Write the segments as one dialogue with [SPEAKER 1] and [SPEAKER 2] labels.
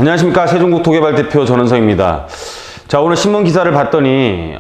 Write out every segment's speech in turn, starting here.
[SPEAKER 1] 안녕하십니까. 세종국토개발 대표 전원성입니다. 자, 오늘 신문 기사를 봤더니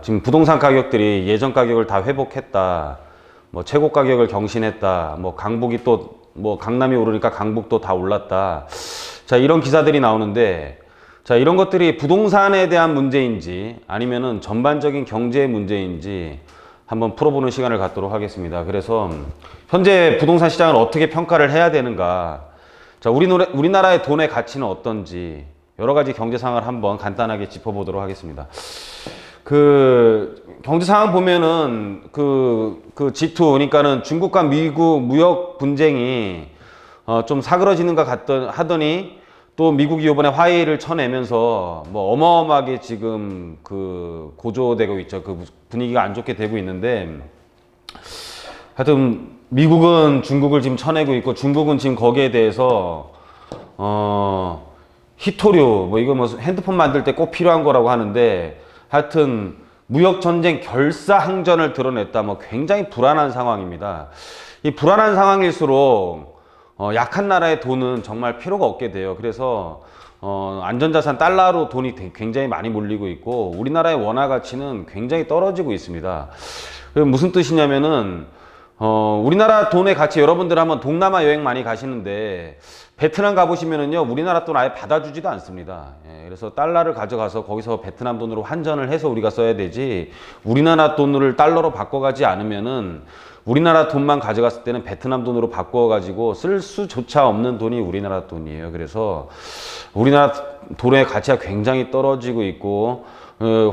[SPEAKER 1] 지금 부동산 가격들이 예전 가격을 다 회복했다, 뭐 최고 가격을 경신했다, 뭐 강북이 또 뭐 강남이 오르니까 강북도 다 올랐다. 자, 이런 기사들이 나오는데, 자, 이런 것들이 부동산에 대한 문제인지 아니면은 전반적인 경제의 문제인지 한번 풀어보는 시간을 갖도록 하겠습니다. 그래서 현재 부동산 시장을 어떻게 평가를 해야 되는가, 자, 우리나라의 돈의 가치는 어떤지 여러 가지 경제 상황을 한번 간단하게 짚어보도록 하겠습니다. 경제 상황 보면은 G2, 그러니까는 중국과 미국 무역 분쟁이 좀 사그러지는가 하더니 또 미국이 이번에 화해를 쳐내면서 뭐 어마어마하게 지금 고조되고 있죠. 분위기가 안 좋게 되고 있는데, 하여튼 미국은 중국을 지금 쳐내고 있고, 중국은 지금 거기에 대해서 희토류, 뭐 이거 뭐 핸드폰 만들 때 꼭 필요한 거라고 하는데, 하여튼 무역 전쟁 결사항전을 드러냈다. 뭐 굉장히 불안한 상황입니다. 이 불안한 상황일수록 약한 나라의 돈은 정말 필요가 없게 돼요. 그래서 안전자산 달러로 돈이 굉장히 많이 몰리고 있고, 우리나라의 원화 가치는 굉장히 떨어지고 있습니다. 무슨 뜻이냐면은 우리나라 돈의 가치, 여러분들 한번 동남아 여행 많이 가시는데 베트남 가보시면은요, 우리나라 돈 아예 받아주지도 않습니다. 예, 그래서 달러를 가져가서 거기서 베트남 돈으로 환전을 해서 우리가 써야 되지, 우리나라 돈을 달러로 바꿔가지 않으면은, 우리나라 돈만 가져갔을 때는 베트남 돈으로 바꿔가지고 쓸 수조차 없는 돈이 우리나라 돈이에요. 그래서 우리나라 돈의 가치가 굉장히 떨어지고 있고,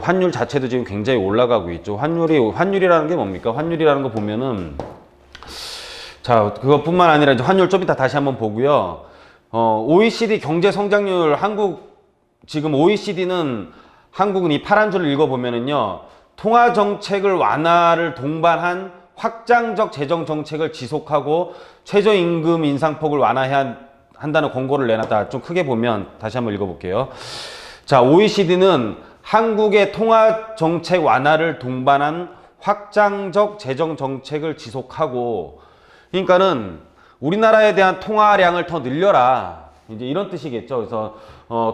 [SPEAKER 1] 환율 자체도 지금 굉장히 올라가고 있죠. 환율이라는 게 뭡니까? 환율이라는 거 보면은, 자, 그것뿐만 아니라 이제 환율 좀 이따 다시 한번 보고요. OECD 경제 성장률, 지금 OECD는 한국은 이 파란 줄을 읽어보면은요, 통화 정책을 완화를 동반한 확장적 재정 정책을 지속하고 최저임금 인상폭을 완화해야 한다는 권고를 내놨다. 좀 크게 보면 다시 한번 읽어볼게요. 자, OECD는 한국의 통화 정책 완화를 동반한 확장적 재정 정책을 지속하고, 그러니까는 우리나라에 대한 통화량을 더 늘려라, 이제 이런 뜻이겠죠. 그래서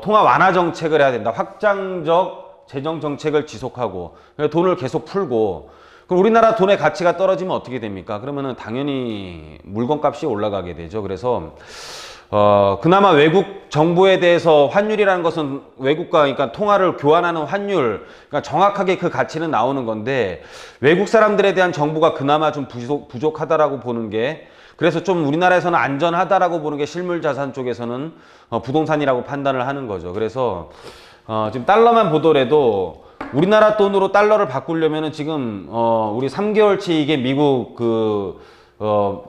[SPEAKER 1] 통화 완화 정책을 해야 된다. 확장적 재정 정책을 지속하고 돈을 계속 풀고, 그럼 우리나라 돈의 가치가 떨어지면 어떻게 됩니까? 그러면은 당연히 물건값이 올라가게 되죠. 그래서 그나마 외국 정부에 대해서 환율이라는 것은 외국과, 그러니까 통화를 교환하는 환율, 그러니까 정확하게 그 가치는 나오는 건데, 외국 사람들에 대한 정보가 그나마 좀 부족하다라고 보는 게, 그래서 좀 우리나라에서는 안전하다라고 보는 게 실물 자산 쪽에서는 부동산이라고 판단을 하는 거죠. 그래서 지금 달러만 보더라도 우리나라 돈으로 달러를 바꾸려면은 지금 우리 3개월치 이게 미국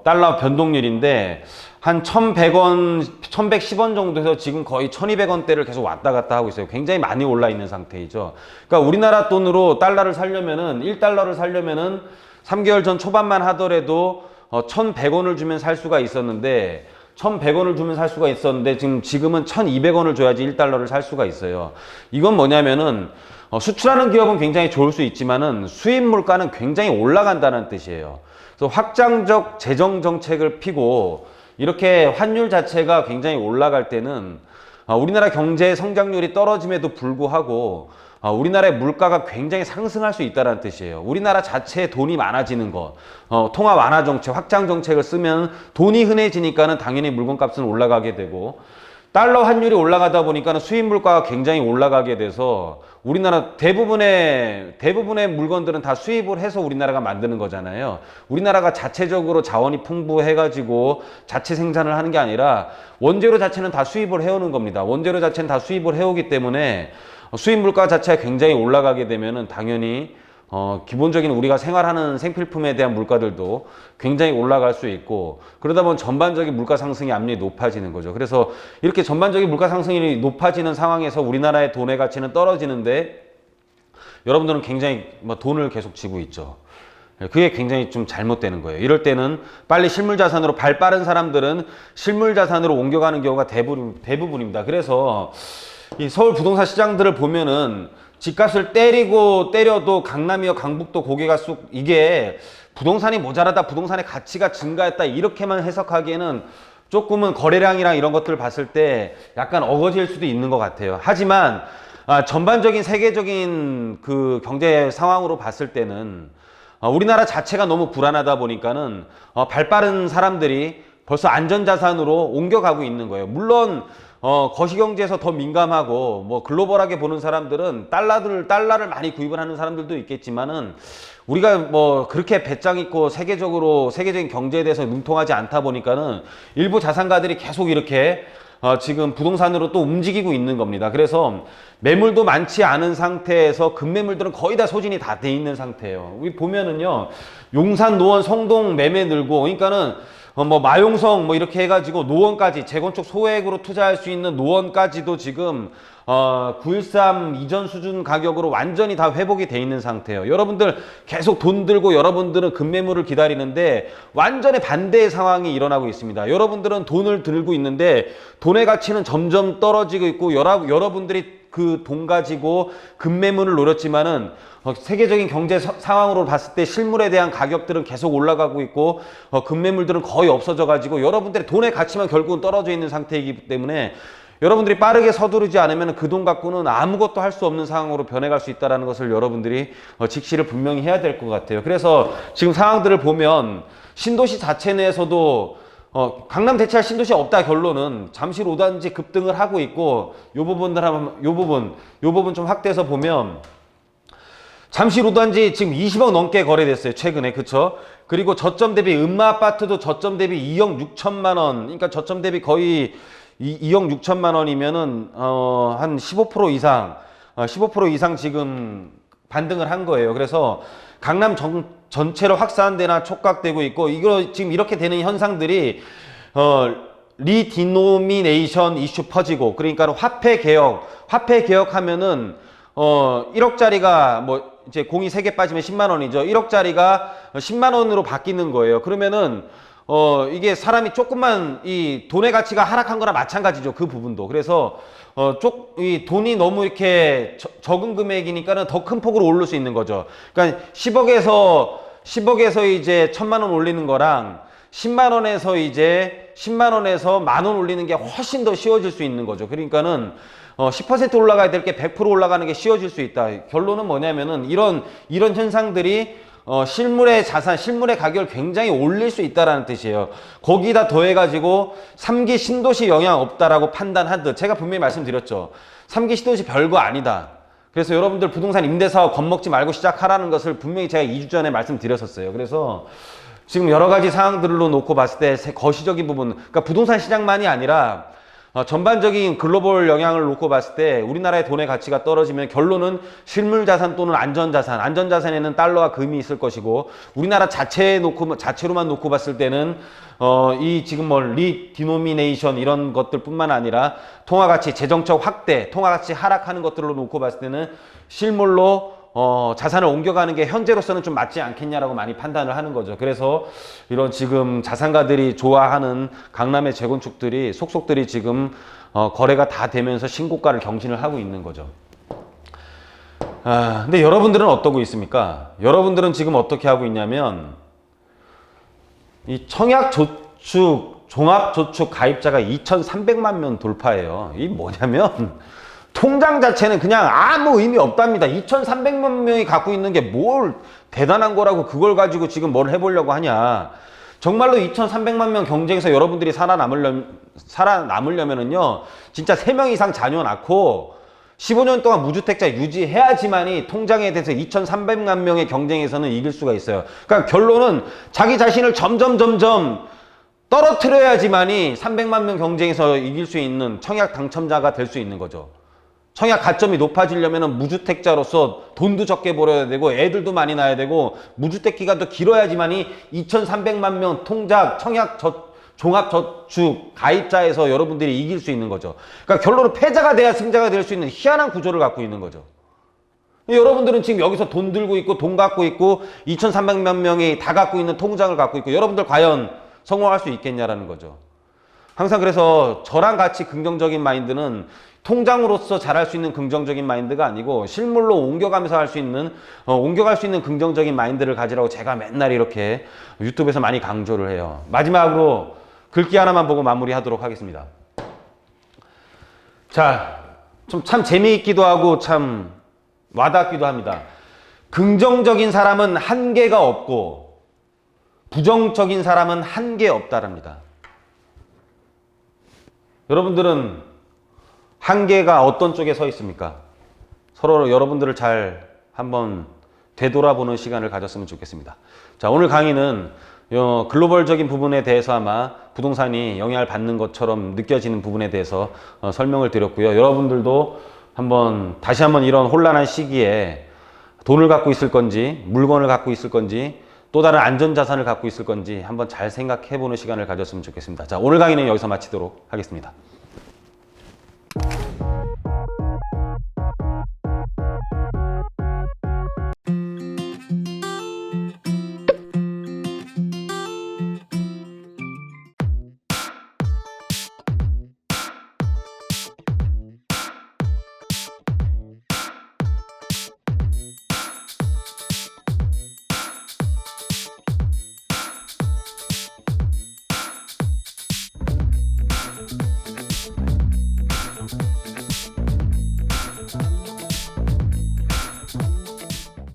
[SPEAKER 1] 달러 변동률인데 한 1,100원, 1,110원 정도에서 지금 거의 1,200원대를 계속 왔다 갔다 하고 있어요. 굉장히 많이 올라 있는 상태이죠. 그러니까 우리나라 돈으로 달러를 살려면은, 1달러를 살려면은 3개월 전 초반만 하더라도 1,100원을 주면 살 수가 있었는데, 1,100원을 주면 살 수가 있었는데 지금은 1,200원을 줘야지 1달러를 살 수가 있어요. 이건 뭐냐면은 수출하는 기업은 굉장히 좋을 수 있지만은 수입 물가는 굉장히 올라간다는 뜻이에요. 그래서 확장적 재정 정책을 피고 이렇게 환율 자체가 굉장히 올라갈 때는 우리나라 경제 성장률이 떨어짐에도 불구하고 우리나라의 물가가 굉장히 상승할 수 있다는 뜻이에요. 우리나라 자체에 돈이 많아지는 것, 통화 완화 정책, 확장 정책을 쓰면 돈이 흔해지니까는 당연히 물건값은 올라가게 되고, 달러 환율이 올라가다 보니까는 수입 물가가 굉장히 올라가게 돼서 우리나라 대부분의 물건들은 다 수입을 해서 우리나라가 만드는 거잖아요. 우리나라가 자체적으로 자원이 풍부해가지고 자체 생산을 하는 게 아니라 원재료 자체는 다 수입을 해오는 겁니다. 원재료 자체는 다 수입을 해오기 때문에 수입 물가 자체가 굉장히 올라가게 되면은 당연히 기본적인 우리가 생활하는 생필품에 대한 물가들도 굉장히 올라갈 수 있고, 그러다 보면 전반적인 물가 상승의 압력이 높아지는 거죠. 그래서 이렇게 전반적인 물가 상승이 높아지는 상황에서 우리나라의 돈의 가치는 떨어지는데, 여러분들은 굉장히 돈을 계속 쥐고 있죠. 그게 굉장히 좀 잘못되는 거예요. 이럴 때는 빨리 실물 자산으로, 발 빠른 사람들은 실물 자산으로 옮겨가는 경우가 대부분입니다. 그래서 이 서울 부동산 시장들을 보면은 집값을 때려도 강남이요 강북도 고개가 쑥, 이게 부동산이 모자라다, 부동산의 가치가 증가했다, 이렇게만 해석하기에는 조금은 거래량이랑 이런 것들을 봤을 때 약간 어거질 수도 있는 것 같아요. 하지만 전반적인 세계적인 그 경제 상황으로 봤을 때는 우리나라 자체가 너무 불안하다 보니까는 발 빠른 사람들이 벌써 안전자산으로 옮겨가고 있는 거예요. 물론 거시경제에서 더 민감하고 뭐 글로벌하게 보는 사람들은 달러를 많이 구입을 하는 사람들도 있겠지만은 우리가 뭐 그렇게 배짱 있고 세계적인 경제에 대해서 능통하지 않다 보니까는 일부 자산가들이 계속 이렇게 지금 부동산으로 또 움직이고 있는 겁니다. 그래서 매물도 많지 않은 상태에서 급매물들은 거의 다 소진이 다 돼 있는 상태예요. 여기 보면은요, 용산, 노원, 성동 매매 늘고, 그러니까는 뭐 마용성 뭐 이렇게 해가지고 노원까지 재건축 소액으로 투자할 수 있는 노원까지도 지금 913 이전 수준 가격으로 완전히 다 회복이 돼 있는 상태예요. 여러분들 계속 돈 들고 여러분들은 급매물을 기다리는데 완전히 반대의 상황이 일어나고 있습니다. 여러분들은 돈을 들고 있는데 돈의 가치는 점점 떨어지고 있고 여러분들이 그 돈 가지고 급매물을 노렸지만은 세계적인 경제 상황으로 봤을 때 실물에 대한 가격들은 계속 올라가고 있고 급매물들은 거의 없어져 가지고 여러분들의 돈의 가치만 결국은 떨어져 있는 상태이기 때문에 여러분들이 빠르게 서두르지 않으면 그 돈 갖고는 아무것도 할 수 없는 상황으로 변해갈 수 있다는 것을 여러분들이 직시를 분명히 해야 될 것 같아요. 그래서 지금 상황들을 보면 신도시 자체 내에서도 강남 대체할 신도시 없다 결론은 잠실 5단지 급등을 하고 있고 요 부분 좀 확대해서 보면 잠실 5단지 지금 20억 넘게 거래됐어요. 최근에. 그쵸? 그리고 저점 대비 음마아파트도 저점 대비 2억 6천만 원. 그러니까 저점 대비 거의 2억 6천만 원이면은 한 15% 이상 15% 이상 지금 반등을 한 거예요. 그래서 강남 전체로 확산되나 촉각되고 있고 이거 지금 이렇게 되는 현상들이 리디노미네이션 이슈 퍼지고 그러니까 화폐 개혁하면은 1억짜리가 뭐 이제 공이 3개 빠지면 10만 원이죠. 1억짜리가 10만 원으로 바뀌는 거예요. 그러면은 이게 사람이 조금만 이 돈의 가치가 하락한 거나 마찬가지죠. 그 부분도. 그래서 이 돈이 너무 이렇게 적은 금액이니까는 더 큰 폭으로 오를 수 있는 거죠. 그러니까 10억에서 이제 1,000만 원 올리는 거랑 10만 원에서 이제 10만 원에서 만 원 올리는 게 훨씬 더 쉬워질 수 있는 거죠. 그러니까는 10% 올라가야 될 게 100% 올라가는 게 쉬워질 수 있다. 결론은 뭐냐면은 이런 현상들이 실물의 가격을 굉장히 올릴 수 있다라는 뜻이에요. 거기다 더해가지고 3기 신도시 영향 없다라고 판단한 듯. 제가 분명히 말씀드렸죠. 3기 신도시 별거 아니다. 그래서 여러분들 부동산 임대사업 겁먹지 말고 시작하라는 것을 분명히 제가 2주 전에 말씀드렸었어요. 그래서 지금 여러 가지 상황들로 놓고 봤을 때 거시적인 부분, 그러니까 부동산 시장만이 아니라 전반적인 글로벌 영향을 놓고 봤을 때 우리나라의 돈의 가치가 떨어지면 결론은 실물자산 또는 안전자산에는 달러와 금이 있을 것이고 우리나라 자체로만 놓고 봤을 때는 이 지금 뭐 리디노미네이션 이런 것들 뿐만 아니라 통화가치 재정적 확대, 통화가치 하락하는 것들로 놓고 봤을 때는 실물로 자산을 옮겨가는 게 현재로서는 좀 맞지 않겠냐라고 많이 판단을 하는 거죠. 그래서 이런 지금 자산가들이 좋아하는 강남의 재건축들이 속속들이 지금 거래가 다 되면서 신고가를 경신을 하고 있는 거죠. 근데 여러분들은 어떠고 있습니까? 여러분들은 지금 어떻게 하고 있냐면 이 청약저축 종합저축 가입자가 2,300만 명 돌파해요. 이 뭐냐면 통장 자체는 그냥 아무 의미 없답니다. 2,300만 명이 갖고 있는 게 뭘 대단한 거라고 그걸 가지고 지금 뭘 해보려고 하냐. 정말로 2,300만 명 경쟁에서 여러분들이 살아남으려면은요, 진짜 3명 이상 자녀 낳고 15년 동안 무주택자 유지해야지만이 통장에 대해서 2,300만 명의 경쟁에서는 이길 수가 있어요. 그러니까 결론은 자기 자신을 점점 떨어뜨려야지만이 300만 명 경쟁에서 이길 수 있는 청약 당첨자가 될 수 있는 거죠. 청약 가점이 높아지려면 무주택자로서 돈도 적게 벌어야 되고 애들도 많이 낳아야 되고 무주택 기간도 길어야지만이 2,300만 명 청약 종합저축 가입자에서 여러분들이 이길 수 있는 거죠. 그러니까 결론은 패자가 돼야 승자가 될 수 있는 희한한 구조를 갖고 있는 거죠. 여러분들은 지금 여기서 돈 들고 있고 돈 갖고 있고 2,300만 명이 다 갖고 있는 통장을 갖고 있고 여러분들 과연 성공할 수 있겠냐라는 거죠. 항상 그래서 저랑 같이 긍정적인 마인드는 통장으로서 잘할 수 있는 긍정적인 마인드가 아니고 실물로 옮겨가면서 옮겨갈 수 있는 긍정적인 마인드를 가지라고 제가 맨날 이렇게 유튜브에서 많이 강조를 해요. 마지막으로 글귀 하나만 보고 마무리하도록 하겠습니다. 자, 좀 참 재미있기도 하고 참 와닿기도 합니다. 긍정적인 사람은 한계가 없고 부정적인 사람은 한계 없다랍니다. 여러분들은 한계가 어떤 쪽에 서 있습니까? 서로 여러분들을 잘 한번 되돌아보는 시간을 가졌으면 좋겠습니다. 자, 오늘 강의는 글로벌적인 부분에 대해서 아마 부동산이 영향을 받는 것처럼 느껴지는 부분에 대해서 설명을 드렸고요. 여러분들도 다시 한번 이런 혼란한 시기에 돈을 갖고 있을 건지, 물건을 갖고 있을 건지, 또 다른 안전자산을 갖고 있을 건지 한번 잘 생각해 보는 시간을 가졌으면 좋겠습니다. 자, 오늘 강의는 여기서 마치도록 하겠습니다.